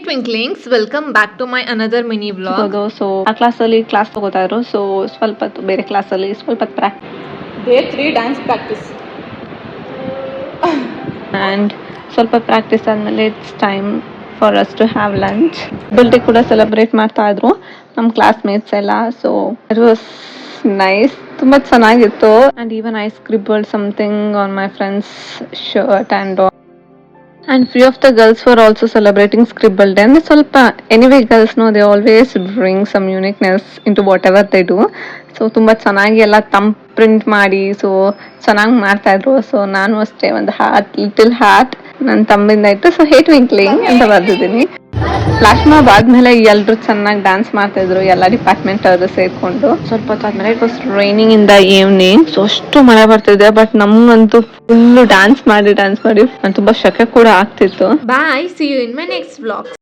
Twinklings, welcome back to my another mini vlog. So ಆ ಕ್ಲಾಸಲ್ಲಿ class ತಗೋತಾ ಇದ್ರು. ಸೊ ಸ್ವಲ್ಪ ಹೊತ್ತು ಬೇರೆ ಕ್ಲಾಸಲ್ಲಿ ಸ್ವಲ್ಪ Day 3 dance practice. ಆ್ಯಂಡ್ ಸ್ವಲ್ಪ ಪ್ರಾಕ್ಟೀಸ್ ಆದಮೇಲೆ it's time for us to have lunch. Birthday ಕೂಡ ಸೆಲೆಬ್ರೇಟ್ ಮಾಡ್ತಾ ಇದ್ರು ನಮ್ಮ ಕ್ಲಾಸ್ಮೇಟ್ಸ್ ಎಲ್ಲ. ಸೊ ಇಟ್ ವಾಸ್ ನೈಸ್, ತುಂಬ ಚೆನ್ನಾಗಿತ್ತು. And even I scribbled something on my friend's shirt and few of the girls were also celebrating scribble day. And ಸ್ವಲ್ಪ anyway girls know they always bring some uniqueness into whatever they do. So ತುಂಬ ಚೆನ್ನಾಗಿ ಎಲ್ಲ print ಮಾಡಿ so ಚೆನ್ನಾಗಿ ಮಾಡ್ತಾ ಇದ್ರು. So ನಾನು ಅಷ್ಟೇ ಒಂದು ಲಿಟಲ್ ಹಾರ್ಟ್ ನನ್ನ ತಮ್ಮಿಂದ ಇಟ್ಟು ಸೊ ಹೇ ಟ್ವಿಂಕ್ಲಿಂಗ್ ಅಂತ ಬರ್ದಿದ್ದೀನಿ. ಫ್ಲಾಶ್ ಮಾಬ್ ಆದ್ಮೇಲೆ ಎಲ್ಲರೂ ಚೆನ್ನಾಗಿ ಡ್ಯಾನ್ಸ್ ಮಾಡ್ತಾ ಇದ್ರು, ಎಲ್ಲ ಡಿಪಾರ್ಟ್ಮೆಂಟ್ ಅವರು ಸೇರ್ಕೊಂಡು. ಸ್ವಲ್ಪ ಹೊತ್ತಾದ್ಮೇಲೆ it was raining in the evening. So ಅಷ್ಟು ಮಳೆ ಬರ್ತಿದೆ. ಬಟ್ ನಮ್ಗಂತೂ ಫುಲ್ಲು ಡ್ಯಾನ್ಸ್ ಮಾಡಿ ತುಂಬಾ ಶೆಕೆ ಕೂಡ ಆಗ್ತಿತ್ತು. Bye, see you in my next vlog.